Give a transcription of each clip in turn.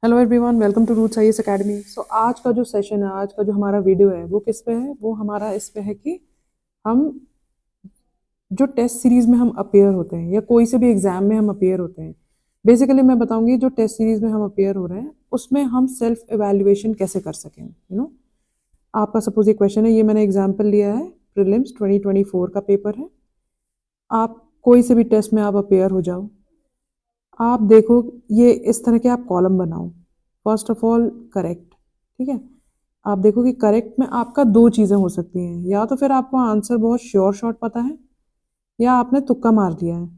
Hello everyone, welcome to Roots IAS Academy. So आज का जो सेशन है, आज का जो हमारा वीडियो है, वो किस पे है? वो हमारा इस पे है कि हम जो टेस्ट सीरीज में हम अपेयर होते हैं या कोई से भी एग्जाम में हम अपेयर होते हैं, बेसिकली मैं बताऊंगी जो टेस्ट सीरीज में हम अपेयर हो रहे हैं उसमें हम सेल्फ एवेल्युएशन कैसे कर सकें। आपका सपोज ये क्वेश्चन है, ये मैंने एग्जाम्पल लिया है, प्रीलिम्स 2024 का पेपर है। आप कोई से भी टेस्ट में आप अपेयर हो जाओ, आप देखो ये इस तरह के आप कॉलम बनाओ। फर्स्ट ऑफ ऑल करेक्ट, ठीक है। आप देखो कि करेक्ट में आपका दो चीज़ें हो सकती हैं, या तो फिर आपको आंसर बहुत श्योर शॉट पता है, या आपने तुक्का मार दिया है।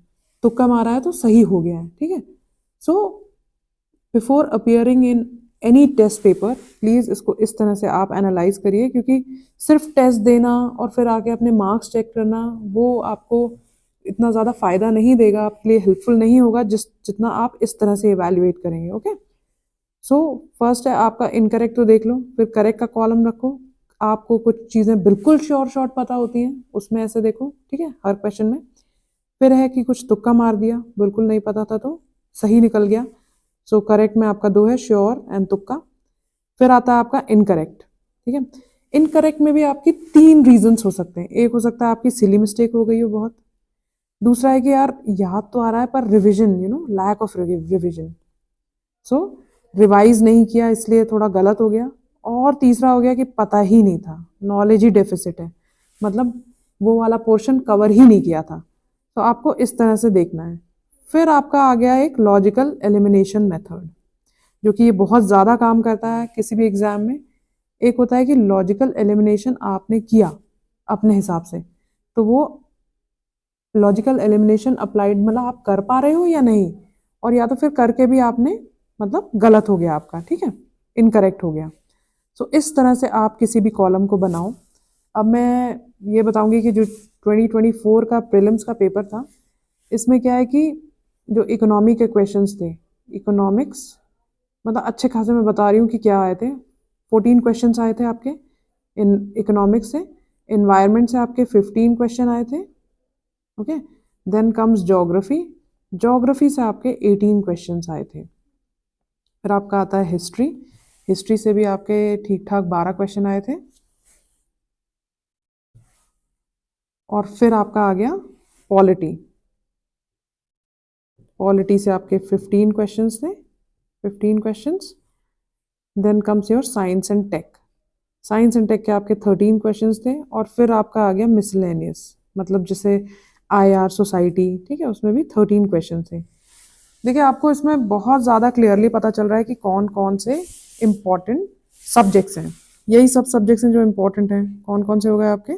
तुक्का मारा है तो सही हो गया है, ठीक है। So before appearing in any test paper, please इसको इस तरह से आप एनालाइज करिए, क्योंकि सिर्फ टेस्ट देना और फिर आके अपने मार्क्स चेक करना वो आपको इतना ज़्यादा फ़ायदा नहीं देगा, आपके लिए हेल्पफुल नहीं होगा जितना आप इस तरह से इवेल्युएट करेंगे। ओके, सो फर्स्ट है आपका इनकरेक्ट, तो देख लो, फिर करेक्ट का कॉलम रखो। आपको कुछ चीज़ें बिल्कुल श्योर शॉट पता होती हैं, उसमें ऐसे देखो, ठीक है, हर क्वेश्चन में। फिर है कि कुछ तुक्का मार दिया, बिल्कुल नहीं पता था तो सही निकल गया। सो करेक्ट में आपका दो है, श्योर एंड तुक्का। फिर आता है आपका इनकरेक्ट, ठीक है। इनकरेक्ट में भी आपकी तीन रीजंस हो सकते हैं। एक हो सकता है आपकी सिली मिस्टेक हो गई हो बहुत। दूसरा है कि यार याद तो आ रहा है पर revision, lack of revision, so revise नहीं किया इसलिए थोड़ा गलत हो गया। और तीसरा हो गया कि पता ही नहीं था, नॉलेज ही डेफिसिट है, मतलब वो वाला पोर्शन कवर ही नहीं किया था। तो आपको इस तरह से देखना है। फिर आपका आ गया एक लॉजिकल एलिमिनेशन मेथड, जो कि ये बहुत ज़्यादा काम करता है किसी भी एग्जाम में। एक होता है कि लॉजिकल एलिमिनेशन आपने किया अपने हिसाब से, तो वो लॉजिकल एलिमिनेशन अप्लाइड मतलब आप कर पा रहे हो या नहीं, और या तो फिर करके भी आपने मतलब गलत हो गया आपका, ठीक है, इनकरेक्ट हो गया। सो इस तरह से आप किसी भी कॉलम को बनाओ। अब मैं ये बताऊंगी कि जो 2024 का प्रीलिम्स का पेपर था, इसमें क्या है कि जो इकोनॉमी के क्वेश्चंस थे, इकोनॉमिक्स, मतलब अच्छे खासे मैं बता रही हूँ कि क्या आए थे। 14 क्वेश्चंस आए थे आपके इन इकोनॉमिक्स से। इन्वायरमेंट से आपके 15 क्वेश्चन आए थे। Okay, then comes geography. Geography से आपके 18 क्वेश्चंस आए थे। फिर आपका आता है हिस्ट्री। हिस्ट्री से भी आपके ठीक ठाक 12 क्वेश्चन आए थे। और फिर आपका आ गया पॉलिटी। पॉलिटी से आपके 15 क्वेश्चंस थे, 15 questions. Then comes your science and tech. Science and tech के आपके 13 क्वेश्चंस थे। और फिर आपका आ गया मिसलेनियस, मतलब जैसे आईआर सोसाइटी, ठीक है, उसमें भी 13 क्वेश्चन थे। देखिए आपको इसमें बहुत ज़्यादा क्लियरली पता चल रहा है कि कौन कौन से इम्पॉर्टेंट सब्जेक्ट्स हैं। यही सब सब्जेक्ट्स हैं जो इम्पोर्टेंट हैं। कौन कौन से हो गए आपके?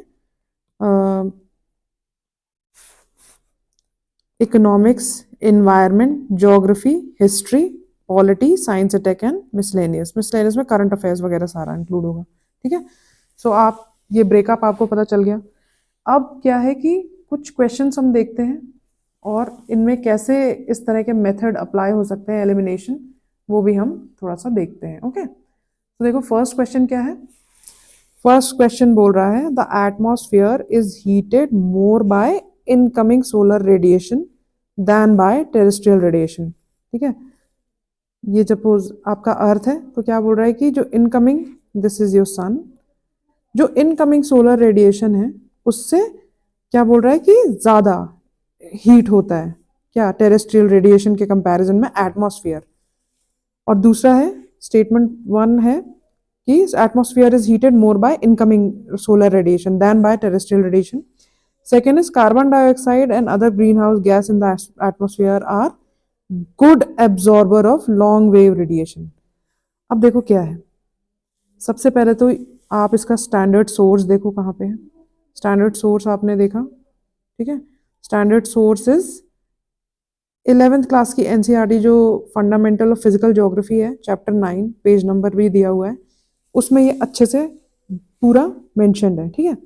Economics, environment, geography, history, polity, science tech and miscellaneous. Miscellaneous में करंट अफेयर्स वगैरह सारा इंक्लूड होगा, ठीक है। सो आप ये ब्रेकअप आपको पता चल गया। अब क्या है कि कुछ क्वेश्चंस हम देखते हैं और इनमें कैसे इस तरह के मेथड अप्लाई हो सकते हैं एलिमिनेशन, वो भी हम थोड़ा सा देखते हैं। ओके, तो देखो फर्स्ट क्वेश्चन क्या है। फर्स्ट क्वेश्चन बोल रहा है the atmosphere is heated more by incoming solar radiation than by terrestrial radiation, ठीक है। ये सपोज आपका अर्थ है, तो क्या बोल रहा है कि जो incoming, this is your son, जो इनकमिंग सोलर रेडिएशन है उससे क्या बोल रहा है कि ज्यादा हीट होता है, क्या, टेरेस्ट्रियल रेडिएशन के कंपैरिजन में एटमॉस्फेयर। और दूसरा है, स्टेटमेंट वन है कि atmosphere is heated more by incoming solar radiation than by terrestrial radiation. Second is carbon dioxide and other green house gas in the atmosphere are good absorber of long wave radiation. अब देखो क्या है, सबसे पहले तो आप इसका standard source देखो कहाँ पे है। स्टैंडर्ड सोर्स आपने देखा, ठीक है। Standard source is 11th class की एनसीईआरटी जो फंडामेंटल ऑफ फिजिकल ज्योग्राफी है, चैप्टर 9, पेज नंबर भी दिया हुआ है, उसमें ये अच्छे से पूरा मेंशन्ड है, ठीक है।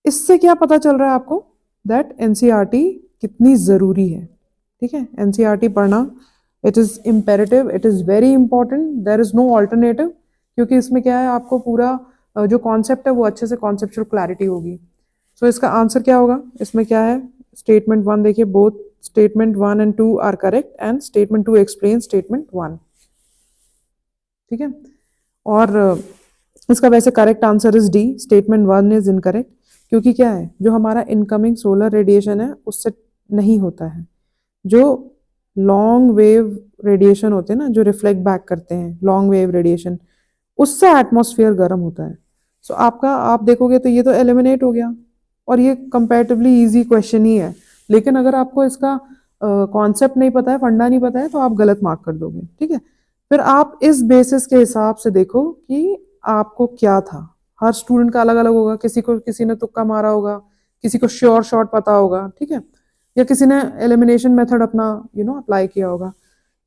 इससे क्या पता चल रहा है आपको, दैट एनसीईआरटी कितनी ज़रूरी है, ठीक है। एनसीईआरटी पढ़ना, it is imperative, it is very important, there is no alternative, क्योंकि इसमें क्या है, आपको पूरा जो कॉन्सेप्ट है वो अच्छे से कॉन्सेप्चुअल क्लैरिटी होगी। सो इसका आंसर क्या होगा, इसमें क्या है, स्टेटमेंट वन देखिए, both statement one and two are correct and statement two explain statement one. ठीक है। और इसका वैसे correct answer is D, statement 1 is incorrect, क्योंकि क्या है, जो हमारा इनकमिंग सोलर रेडिएशन है उससे नहीं होता है। जो लॉन्ग वेव रेडिएशन होते हैं ना, जो रिफ्लेक्ट बैक करते हैं, लॉन्ग वेव रेडिएशन, उससे एटमॉस्फेयर गर्म होता है। सो आपका, आप देखोगे तो ये तो एलिमिनेट हो गया, और ये कंपैरेटिवली इजी क्वेश्चन ही है। लेकिन अगर आपको इसका कॉन्सेप्ट नहीं पता है, फंडा नहीं पता है, तो आप गलत मार्क कर दोगे, ठीक है। फिर आप इस बेसिस के हिसाब से देखो कि आपको क्या था। हर स्टूडेंट का अलग अलग होगा, किसी ने तुक्का मारा होगा, किसी को श्योर शॉट पता होगा, ठीक है, या किसी ने एलिमिनेशन मेथड अपना अप्लाई किया होगा।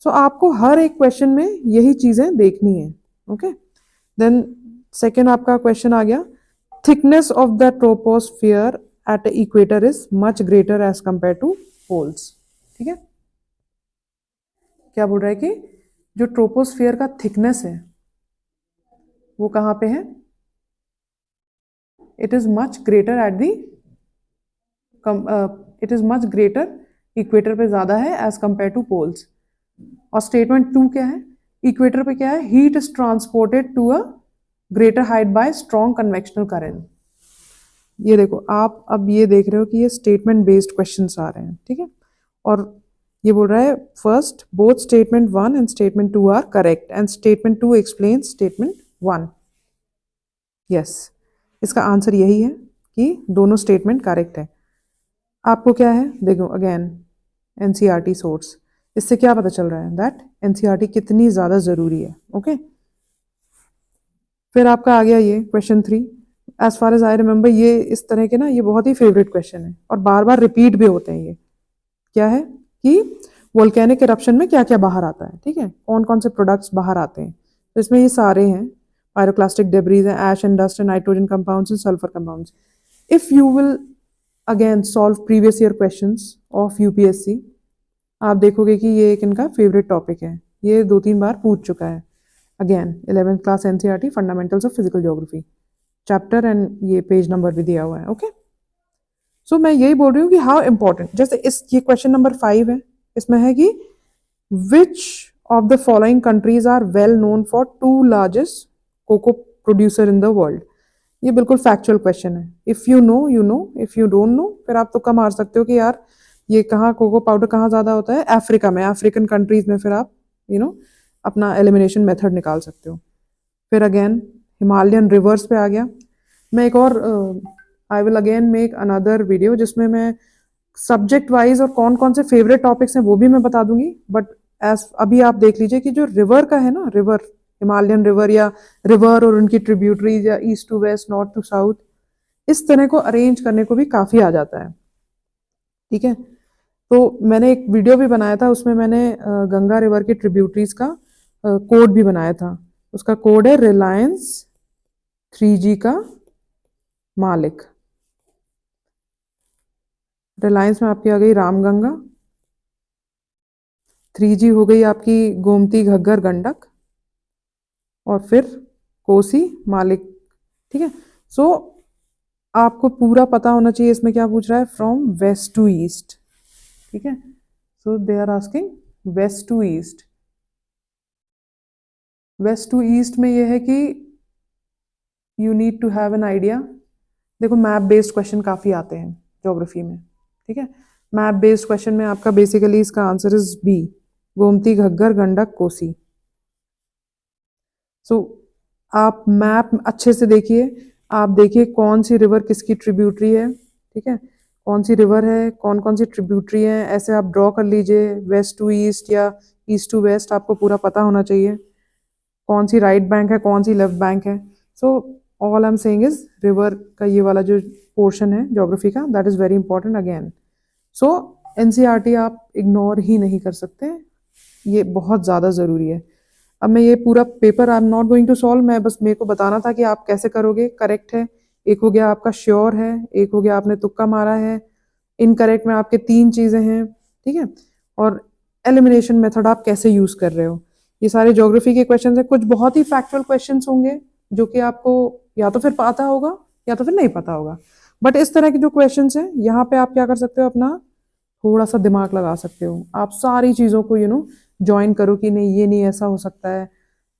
सो आपको हर एक क्वेश्चन में यही चीजें देखनी है। ओके, देन सेकेंड आपका क्वेश्चन आ गया, thickness of the troposphere at equator is much greater as compare to poles. ठीक है, क्या बोल रहा है कि जो ट्रोपोस्फियर का थिकनेस है वो कहाँ पे है, it is much greater at the, it is much greater, equator पे ज्यादा है एज कंपेयर टू पोल्स। और स्टेटमेंट 2 क्या है, इक्वेटर पे क्या है, heat is transported to a greater height by strong convectional current. ये देखो, आप अब ये देख रहे हो कि ये स्टेटमेंट बेस्ड क्वेश्चंस आ रहे हैं, ठीक है। और ये बोल रहा है first both statement 1 and statement 2 are correct and statement 2 explain statement 1। Yes, इसका आंसर यही है कि दोनों स्टेटमेंट करेक्ट है। आपको क्या है, देखो अगेन एनसीईआरटी सोर्स, इससे क्या पता चल रहा है दैट एनसीईआरटी कितनी ज्यादा जरूरी है। ओके, फिर आपका आ गया ये question 3। As far as I remember, ये इस तरह के ना, ये बहुत ही फेवरेट क्वेश्चन है और बार बार रिपीट भी होते हैं। ये क्या है कि वोल्केनिक इरप्शन में क्या क्या बाहर आता है, ठीक है, कौन कौन से प्रोडक्ट्स बाहर आते हैं। तो इसमें ये सारे हैं, पायरोक्लास्टिक डेब्रीज हैं, ash and dust and nitrogen compounds and sulphur compounds. If you will again solve previous year questions of UPSC, आप देखोगे कि ये एक इनका फेवरेट टॉपिक है, ये 2-3 बार पूछ चुका है। Again 11th class NCERT fundamentals of physical geography chapter, and ये पेज नंबर भी दिया हुआ है। ओके, सो मैं यही बोल रही हूँ कि हाउ इंपॉर्टेंट, जैसे ये क्वेश्चन नंबर 5 है, इसमें है कि which of the following countries are well known for 2 largest cocoa producer in the world. ये बिल्कुल फैक्चुअल क्वेश्चन है। If you know you know, if you don't know फिर आप तुक्का मार सकते हो कि यार ये कहाँ कोको पाउडर कहाँ ज्यादा होता है, अफ्रीका में, अफ्रीकन कंट्रीज में। फिर आप अपना एलिमिनेशन मेथड निकाल सकते हो। फिर अगेन हिमालयन रिवर्स पे आ गया। मैं एक और I will again make another video जिसमें मैं सब्जेक्ट वाइज और कौन कौन से फेवरेट टॉपिक्स हैं वो भी मैं बता दूंगी। बट एज अभी आप देख लीजिए कि जो रिवर का है ना, रिवर, हिमालयन रिवर या रिवर और उनकी ट्रिब्यूटरीज या east to west, north to south, इस तरह को अरेंज करने को भी काफी आ जाता है, ठीक है। तो मैंने एक वीडियो भी बनाया था, उसमें मैंने गंगा रिवर की ट्रिब्यूटरीज का कोड भी बनाया था। उसका कोड है रिलायंस 3G का मालिक। रिलायंस में आपकी आ गई रामगंगा, 3G हो गई आपकी गोमती घग्गर गंडक, और फिर कोसी मालिक, ठीक है। सो आपको पूरा पता होना चाहिए इसमें क्या पूछ रहा है, फ्रॉम वेस्ट टू ईस्ट, ठीक है। So they are asking west to east. West to east में ये है कि you need to have an idea. देखो मैप बेस्ड क्वेश्चन काफी आते हैं ज्योग्राफी में, ठीक है। मैप बेस्ड क्वेश्चन में आपका बेसिकली इसका answer is B, Gomti Ghaggar Gandak Kosi. So आप मैप अच्छे से देखिए, आप देखिए कौन सी रिवर किसकी ट्रिब्यूटरी है, ठीक है, कौन सी रिवर है, कौन कौन सी ट्रिब्यूटरी है, ऐसे आप ड्रॉ कर लीजिए। वेस्ट टू ईस्ट या ईस्ट टू वेस्ट आपको पूरा पता होना चाहिए, कौन सी राइट बैंक है, कौन सी लेफ्ट बैंक है। So all I am saying is river का ये वाला जो पोर्शन है ज्योग्राफी का, that is very important again. So NCERT आप इग्नोर ही नहीं कर सकते, ये बहुत ज़्यादा ज़रूरी है। अब मैं ये पूरा paper I am not going to solve, मैं बस मेरे को बताना था कि आप कैसे करोगे। करेक्ट है, एक हो गया आपका श्योर है, एक हो गया आपने तुक्का मारा है, इनकरेक्ट में आपके 3 चीज़ें हैं, ठीक है। और एलिमिनेशन मेथड आप कैसे यूज़ कर रहे हो। ये सारे ज्योग्राफी के क्वेश्चन है, कुछ बहुत ही फैक्चुअल क्वेश्चन होंगे जो कि आपको या तो फिर पता होगा या तो फिर नहीं पता होगा। बट इस तरह के जो क्वेश्चन हैं यहाँ पे आप क्या कर सकते हो, अपना थोड़ा सा दिमाग लगा सकते हो। आप सारी चीज़ों को ज्वाइन करो कि नहीं ये नहीं ऐसा हो सकता है,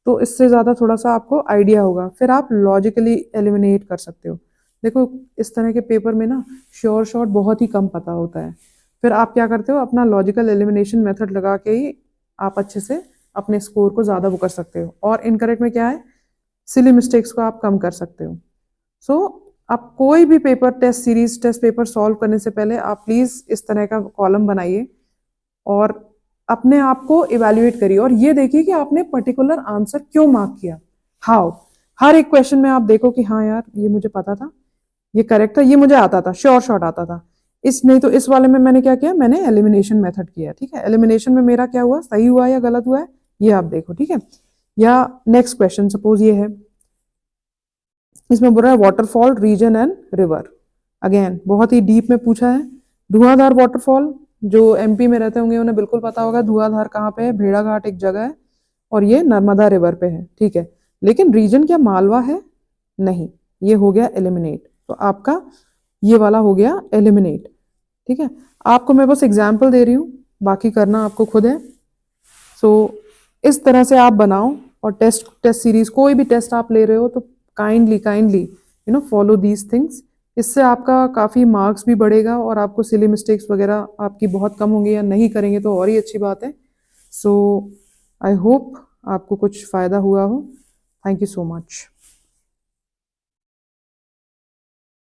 तो इससे ज़्यादा थोड़ा सा आपको आइडिया होगा, फिर आप लॉजिकली एलिमिनेट कर सकते हो। देखो इस तरह के पेपर में ना श्योर शॉर्ट बहुत ही कम पता होता है, फिर आप क्या करते हो अपना लॉजिकल एलिमिनेशन मेथड लगा के ही आप अच्छे से अपने स्कोर को ज़्यादा वो कर सकते हो। और इनकरेक्ट में क्या है, सिली मिस्टेक्स को आप कम कर सकते हो। सो आप कोई भी paper test series test paper solve करने से पहले आप प्लीज़ इस तरह का कॉलम बनाइए और अपने आप को इवेल्युएट करिए और ये देखिए कि आपने पर्टिकुलर आंसर क्यों मार्क किया, हाउ। हर एक क्वेश्चन में आप देखो कि हाँ यार ये मुझे पता था, ये करेक्ट था, ये मुझे आता था, श्योर शॉट आता था। इस नहीं तो इस वाले में मैंने क्या किया, मैंने एलिमिनेशन मेथड किया, ठीक है। एलिमिनेशन में मेरा क्या हुआ, सही हुआ या गलत हुआ है, ये आप देखो, ठीक है। या नेक्स्ट क्वेश्चन सपोज ये है, इसमें बोल रहा है waterfall region and river. Again बहुत ही डीप में पूछा है। धुआंधार वाटरफॉल, जो एमपी में रहते होंगे उन्हें बिल्कुल पता होगा धुआंधार कहाँ पे है, भेड़ाघाट एक जगह है और ये नर्मदा रिवर पे है, ठीक है। लेकिन रीजन क्या मालवा है, नहीं, ये हो गया एलिमिनेट। तो आपका ये वाला हो गया एलिमिनेट, ठीक है। आपको मैं बस एग्जाम्पल दे रही हूँ, बाकी करना आपको खुद है। सो इस तरह से आप बनाओ और टेस्ट टेस्ट सीरीज कोई भी टेस्ट आप ले रहे हो तो kindly kindly follow these things. इससे आपका काफ़ी मार्क्स भी बढ़ेगा और आपको सिली मिस्टेक्स वगैरह आपकी बहुत कम होंगी, या नहीं करेंगे तो और ही अच्छी बात है। सो आई होप आपको कुछ फ़ायदा हुआ हो। Thank you so much.